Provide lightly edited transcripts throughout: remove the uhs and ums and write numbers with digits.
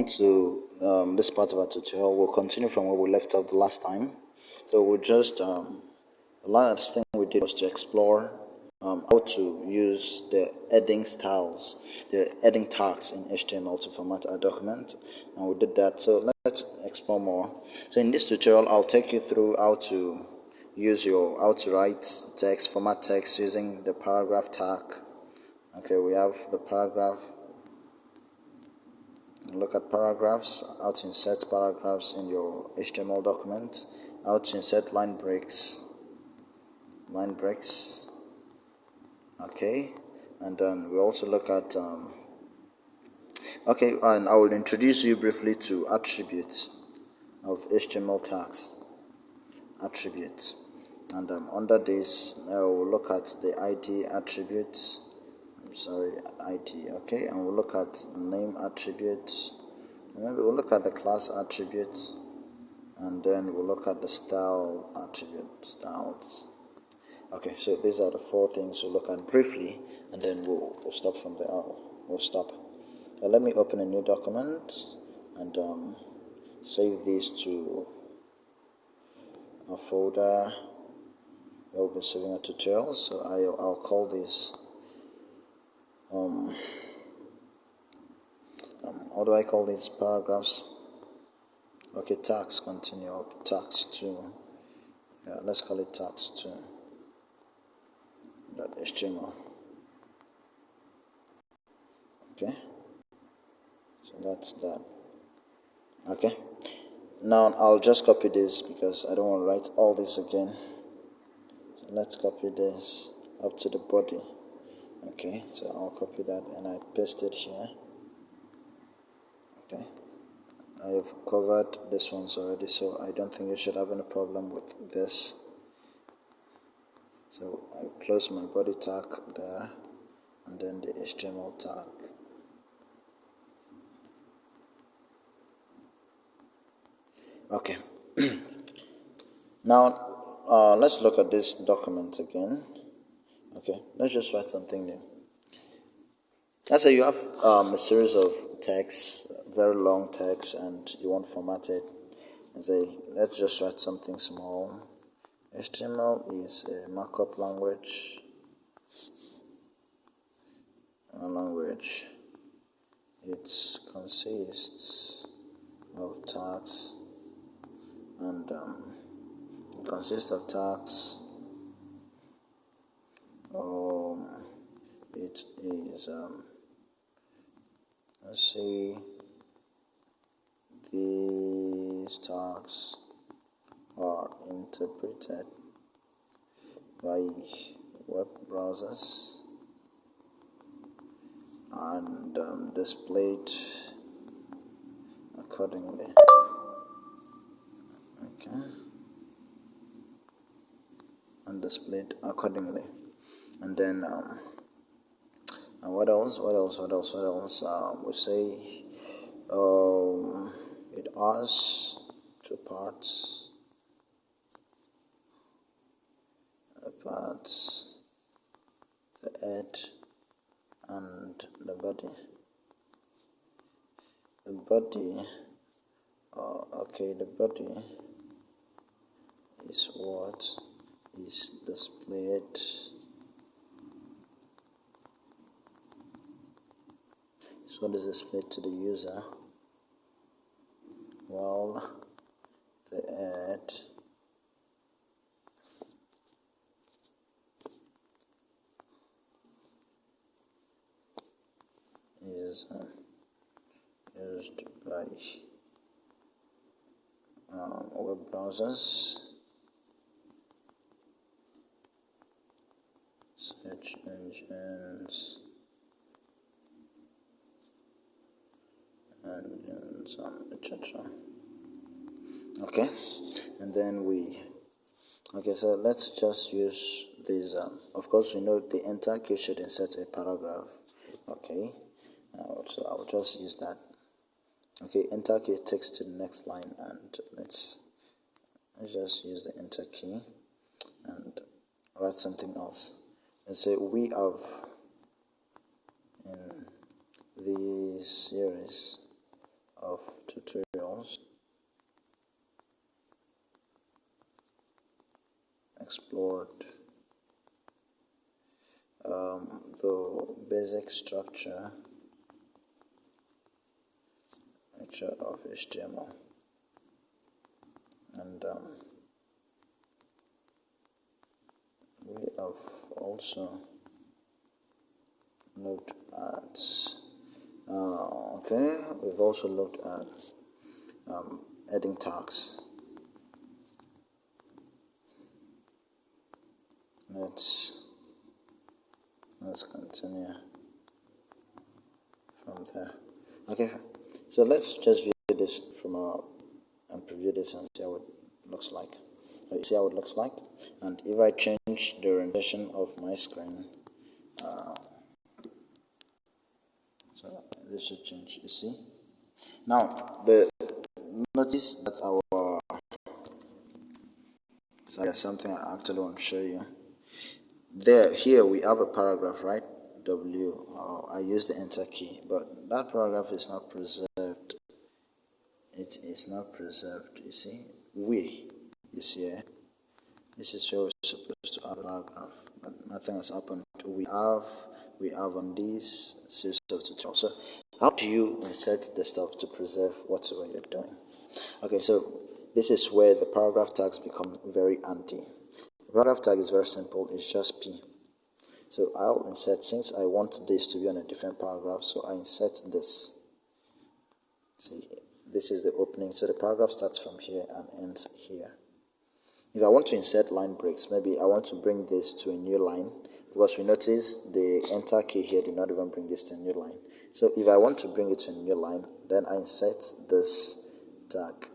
to this part of our tutorial. We'll continue from where we left off the last time. So we just the last thing we did was to explore how to use the heading styles, the heading tags in HTML to format our document, and we did that. So let's explore more. So in this tutorial, I'll take you through how to write text, format text using the paragraph tag. Okay, we have the paragraph. Look at paragraphs, how to insert paragraphs in your HTML document, how to insert line breaks, okay, and then we also look at okay, and I will introduce you briefly to attributes of HTML tags, attributes, and under this I will look at the ID attributes. ID, okay, and we'll look at the name attributes, and then we'll look at the class attributes, and then we'll look at the style attribute, styles. Okay, so these are the four things we'll look at briefly, and then we'll stop from there. We'll stop. Now let me open a new document and save these to a folder where we'll be saving our tutorials. So I'll call this how do I call these paragraphs? Okay, tags, continue up, tags 2. Yeah, let's call it tags 2. .html. Okay, so that's that. Okay, now I'll just copy this because I don't want to write all this again. So let's copy this up to the body. Okay, so I'll copy that and I paste it here. Okay, I have covered this ones already, so I don't think you should have any problem with this. So I close my body tag there, and then the HTML tag. Okay. Now let's look at this document again. Okay, let's just write something new. Let's say you have a series of texts, very long text, and you want to format it. Let's just write something small. HTML is a markup language. It consists of tags, and it consists of tags. It is let's see, these tags are interpreted by web browsers and displayed accordingly. Okay, and displayed accordingly. And then and what else? We say it has two parts. The head and the body. The body is what is displayed to the user, while the head is used by web browsers, search engines, and some etc. Okay, and then so let's just use these. Of course, we know the enter key should insert a paragraph. Okay, so I'll just use that. Okay, enter key takes to the next line, and let's just use the enter key and write something else. Let's say we have in the series of tutorials explored the basic structure of HTML, and we have also looked at we've also looked at heading tags. Let's continue from there. Okay, so let's just view this from and preview this and see how it looks like. And if I change the orientation of my screen, so this should change. You see. Now, notice that there's something I actually want to show you. Here we have a paragraph, right? I use the enter key, but that paragraph is not preserved. It is not preserved. You see, we is here. This is where we're supposed to have a paragraph, but nothing has happened. We have on this series of tutorials. So how do you insert the stuff to preserve whatever you're doing? Okay, so this is where the paragraph tags become very handy. The paragraph tag is very simple. It's just P. So I'll insert, since I want this to be on a different paragraph, so I insert this. See, this is the opening. So the paragraph starts from here and ends here. If I want to insert line breaks, maybe I want to bring this to a new line, because we notice the enter key here did not even bring this to a new line. So if I want to bring it to a new line, then I insert this tag.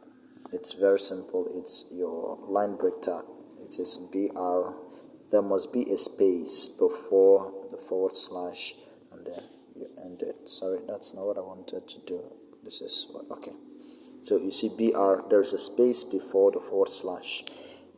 It's very simple. It's your line break tag. It is BR. There must be a space before the / and then you end it. Sorry, that's not what I wanted to do. This is what, okay. So you see BR, there's a space before the /.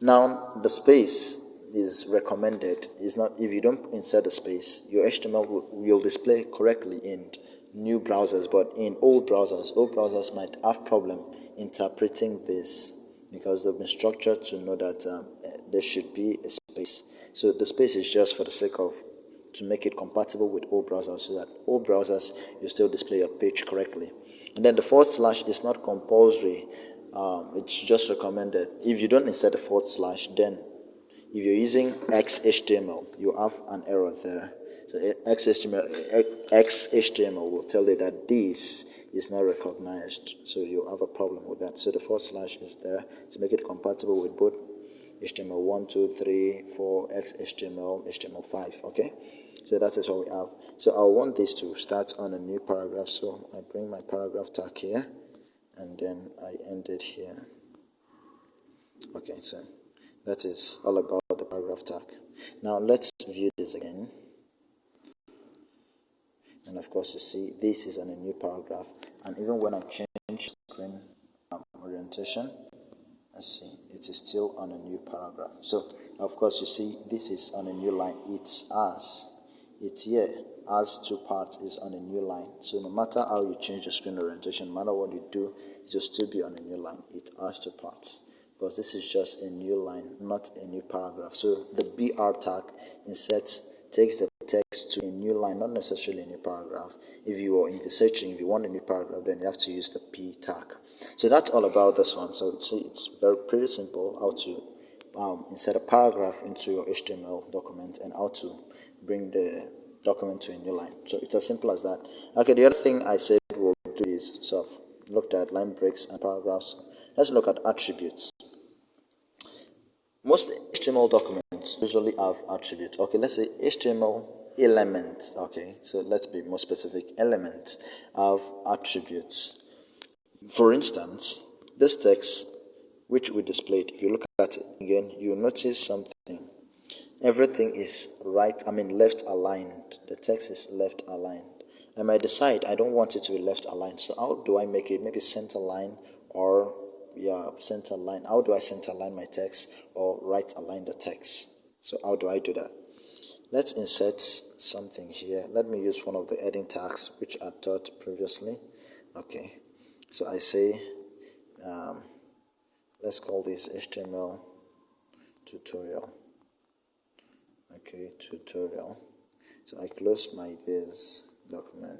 Now the space is recommended. Is not, if you don't insert the space, your HTML will display correctly in new browsers, but in old browsers might have problem interpreting this, because they've been structured to know that there should be a space. So the space is just for the sake of to make it compatible with all browsers, so that all browsers you still display your page correctly. And then the / is not compulsory. It's just recommended. If you don't insert the /, then if you're using XHTML, you have an error there. So XHTML will tell you that this is not recognized. So you have a problem with that. So the / is there to make it compatible with both HTML 1, 2, 3, 4, XHTML, HTML5. Okay, so that is what we have. So I want this to start on a new paragraph. So I bring my paragraph tag here, and then I end it here. Okay, so that is all about the paragraph tag. Now let's view this again. And of course, you see this is on a new paragraph. And even when I change screen orientation, let's see, it is still on a new paragraph. So of course, you see this is on a new line. It's here as 2 parts is on a new line. So no matter how you change the screen orientation, no matter what you do, it will still be on a new line. It has 2 parts, because this is just a new line, not a new paragraph. So the BR tag takes the text to a new line, not necessarily a new paragraph. If you want a new paragraph, then you have to use the P tag. So that's all about this one. So see, it's pretty simple how to insert a paragraph into your HTML document, and how to bring the document to a new line. So it's as simple as that. Okay, the other thing I said we'll do is sort of looked at line breaks and paragraphs. Let's look at attributes. Most HTML documents usually have attributes. Okay, let's say HTML elements. Okay, so let's be more specific. Elements have attributes. For instance, this text which we displayed, if you look at it again, you notice something. Everything is left aligned. The text is left aligned. I might decide I don't want it to be left aligned. So how do I make it? Maybe center line, or center line. How do I center align my text, or right align the text? So how do I do that? Let's insert something here. Let me use one of the heading tags which I taught previously. Okay, So I say, let's call this HTML tutorial. Okay, tutorial. So I close my this document.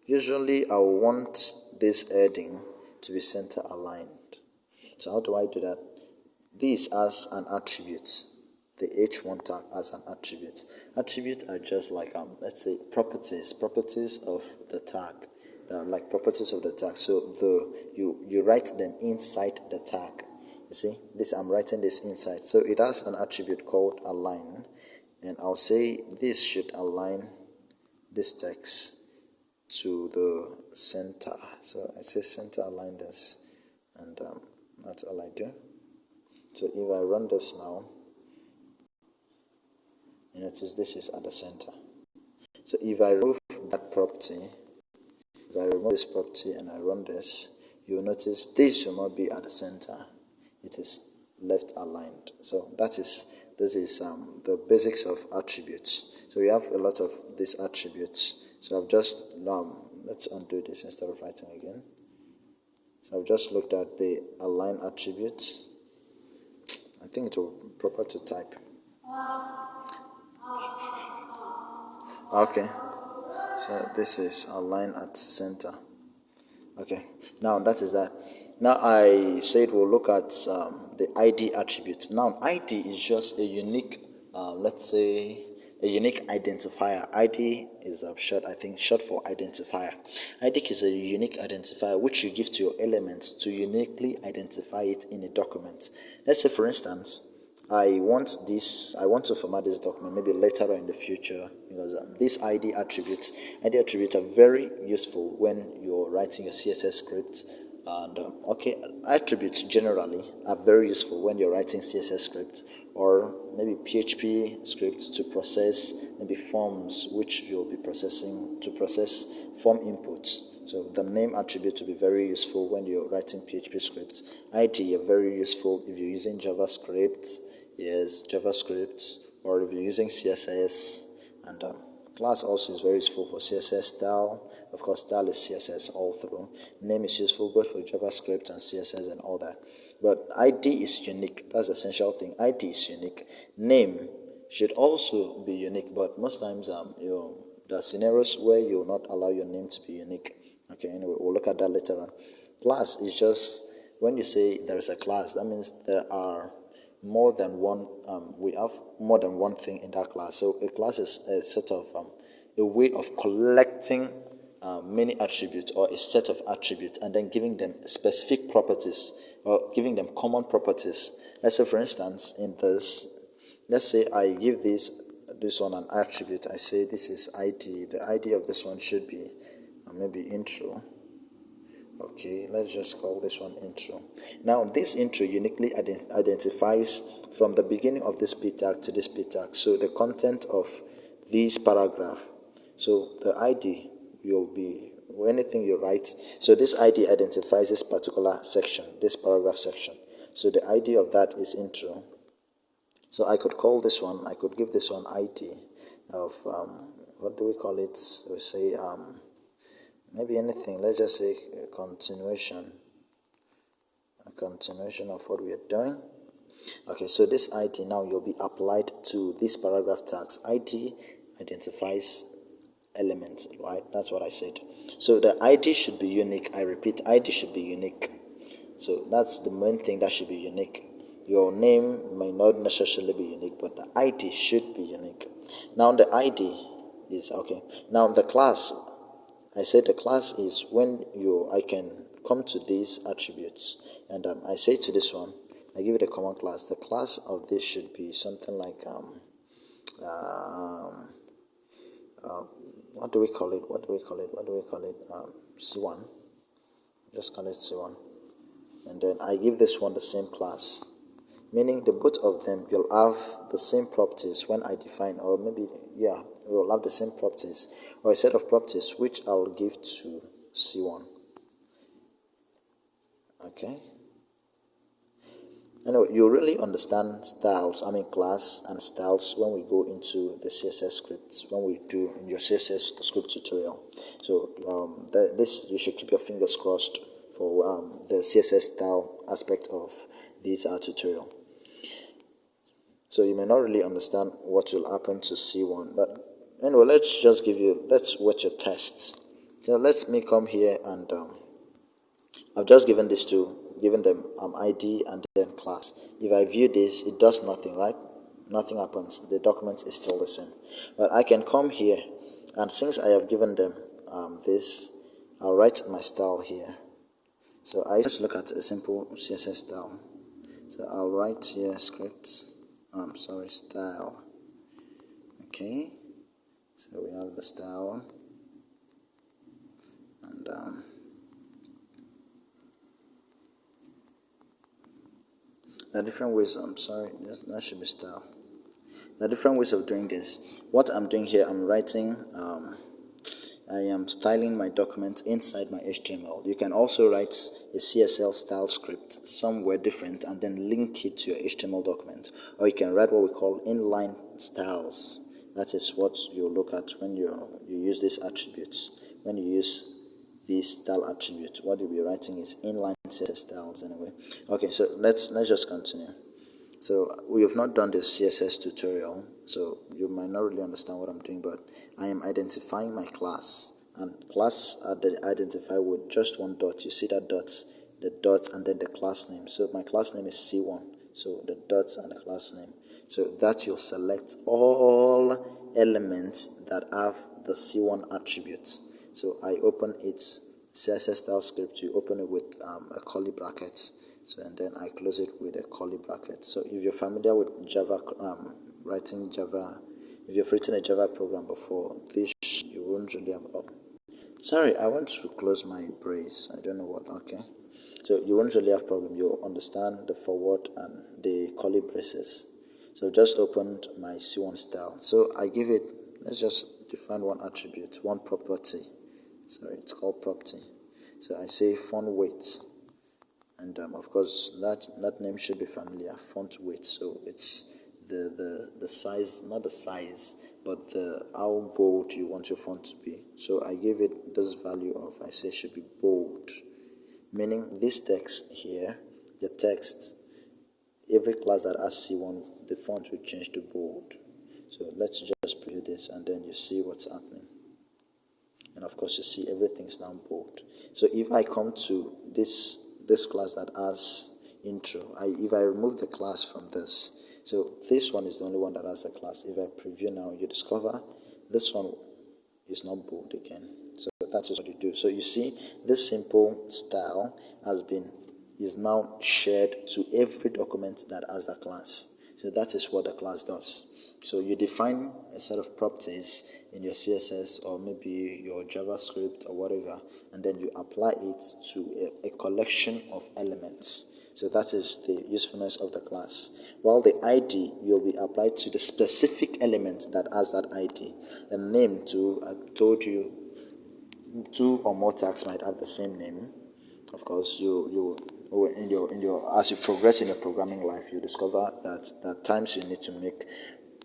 Usually I want this heading to be center aligned. So how do I do that? This as an attribute. The H1 tag as an attribute. Attributes are just like let's say properties of the tag. Like properties of the tag. So you write them inside the tag. You see, this I'm writing this inside. So it has an attribute called align, and I'll say this should align this text to the center. So I say center align this, and that's all I do. So if I run this now, you notice this is at the center. So if I remove that property, if I remove this property and I run this, you will notice this will not be at the center. It is left aligned. So this is the basics of attributes. So we have a lot of these attributes. So I've just let's undo this instead of writing again. So I've just looked at the align attributes. I think it will be proper to type. Okay, so this is align at center. Okay, now that is that. Now I said we'll look at the ID attribute. Now ID is just a unique, let's say, a unique identifier. ID is short for identifier. ID is a unique identifier which you give to your elements to uniquely identify it in a document. Let's say, for instance, I want to format this document maybe later in the future, because these ID attributes are very useful when you're writing your CSS script. And attributes generally are very useful when you're writing CSS script or maybe PHP scripts to process maybe forms which you'll be processing to process form inputs. So the name attribute will be very useful when you're writing PHP scripts. ID are very useful if you're using JavaScript. Yes, JavaScript, or if you're using CSS, and class also is very useful for CSS. Style, of course, style is CSS all through. Name is useful both for JavaScript and CSS and all that. But ID is unique. That's the essential thing. ID is unique. Name should also be unique, but most times there are scenarios where you will not allow your name to be unique. Okay, anyway, we'll look at that later on. Class is just when you say there is a class, that means there are more than one. We have more than one thing in that class. So a class is a sort of a way of collecting many attributes or a set of attributes and then giving them specific properties or giving them common properties. Let's say, for instance, in this, let's say I give this one an attribute. I say this is ID. The ID of this one should be maybe intro. Okay, let's just call this one intro. Now, this intro uniquely identifies from the beginning of this p tag to this p tag. So the content of this paragraph. So the ID will be anything you write. So this ID identifies this particular section, this paragraph section. So the ID of that is intro. So I could call this one, I could give this one ID of, what do we call it? We say, maybe anything. Let's just say a continuation of what we are doing. Okay, so this ID now will be applied to these paragraph tags. ID identifies elements, right? That's what I said. So the ID should be unique. I repeat, ID should be unique. So that's the main thing that should be unique. Your name may not necessarily be unique, but the ID should be unique. Now the ID is okay. Now the class, I said the class is when I can come to these attributes, and I say to this one, I give it a common class. The class of this should be something like what do we call it? C1. Just call it C1, and then I give this one the same class, meaning the both of them will have the same properties when I define, or maybe will have the same properties or a set of properties which I'll give to C1. Okay. Anyway, you really understand styles, class and styles when we go into the CSS scripts, when we do in your CSS script tutorial. So this, you should keep your fingers crossed for the CSS style aspect of this tutorial. So you may not really understand what will happen to C1, but anyway, let's watch your tests. So let me come here and I've just given them ID and then class. If I view this, it does nothing, right? Nothing happens. The document is still the same. But I can come here, and since I have given them this, I'll write my style here. So I just look at a simple CSS style. So I'll write here script. Style. Okay. So we have the style, and there are different ways. That should be style. There are different ways of doing this. What I'm doing here, I'm writing. I am styling my document inside my HTML. You can also write a CSS style script somewhere different and then link it to your HTML document. Or you can write what we call inline styles. That is what you look at when you use these attributes. When you use this style attribute, what you'll be writing is inline CSS styles anyway. Okay, so let's just continue. So we have not done the CSS tutorial, so you might not really understand what I'm doing, but I am identifying my class, and class are identified with just one dot. You see that the dots and then the class name. So my class name is C1, so the dots and the class name. So that you'll select all elements that have the C1 attributes. So I open its CSS style script. You open it with a curly brackets. So and then I close it with a curly bracket. So if you're familiar with Java, writing Java, if you've written a Java program before, this you won't really have. Oh, sorry, I want to close my brace. I don't know what. Okay, so you won't really have problem. You'll understand the forward and the curly braces. So just opened my C1 style. So I give it. Let's just define one attribute, one property. Sorry, it's called property. So I say font weight. And of course, that name should be familiar. Font weight. So it's the size, not the size, but how bold you want your font to be. So I give it this value of, I say should be bold, meaning this text here, the text, every class that has C1, the font will change to bold. So let's just preview this, and then you see what's happening. And of course, you see everything's now bold. So if I come to this class that has intro, if I remove the class from this, so this one is the only one that has a class. If I preview now, you discover this one is not bold again. So that is what you do. So you see, this simple style is now shared to every document that has a class. So that is what the class does. So you define a set of properties in your CSS or maybe your JavaScript or whatever, and then you apply it to a collection of elements. So that is the usefulness of the class. While the ID will be applied to the specific element that has that ID. The name too, I told you, 2 or more tags might have the same name. Of course, in your as you progress in your programming life, you discover that at times you need to make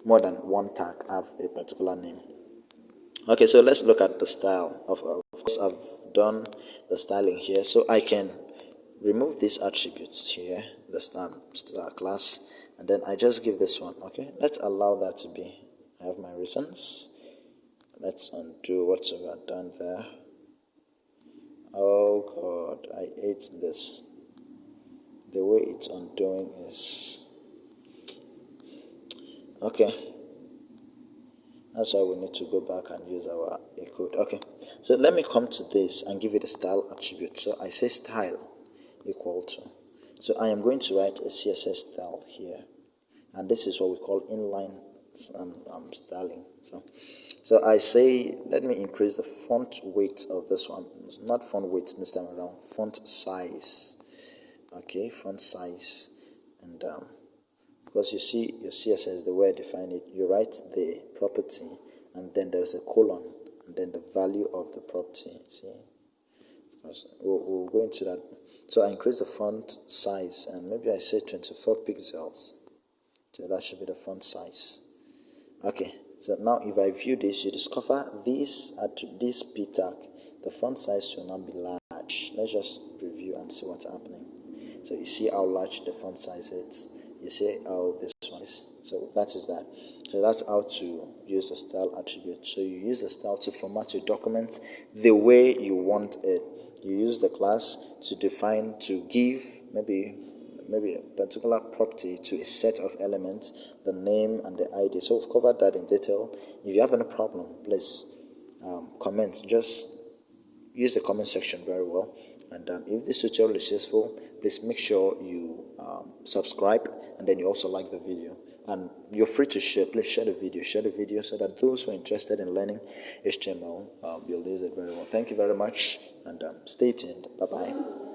more than one tag have a particular name. Okay, so let's look at the style. Of course, I've done the styling here, so I can remove these attributes here, the star class, and then I just give this one. Okay, let's allow that to be. I have my reasons. Let's undo whatever I've done there. Oh God, I hate this. The way it's undoing is okay. That's why we need to go back and use our A code. Okay, so let me come to this and give it a style attribute. So I say style equal to. So I am going to write a CSS style here, and this is what we call inline styling. So I say, let me increase the font weight of this one. It's not font weight this time around. Font size. Okay, font size, and because you see your CSS, the way I define it, you write the property, and then there's a colon, and then the value of the property. See, we'll go into that. So I increase the font size, and maybe I say 24 pixels. So that should be the font size. Okay, so now if I view this, you discover this p tag, the font size will not be large. Let's just review and see what's happening. So you see how large the font size is. You see how this one is. So that is that. So that's how to use the style attribute. So you use the style to format your document the way you want it. You use the class to define, to give maybe a particular property to a set of elements, the name and the ID. So we've covered that in detail. If you have any problem, please comment. Just use the comment section very well. And if this tutorial is useful, please make sure you subscribe, and then you also like the video. And you're free to share. Please share the video so that those who are interested in learning HTML will use it very well. Thank you very much, and stay tuned. Bye bye.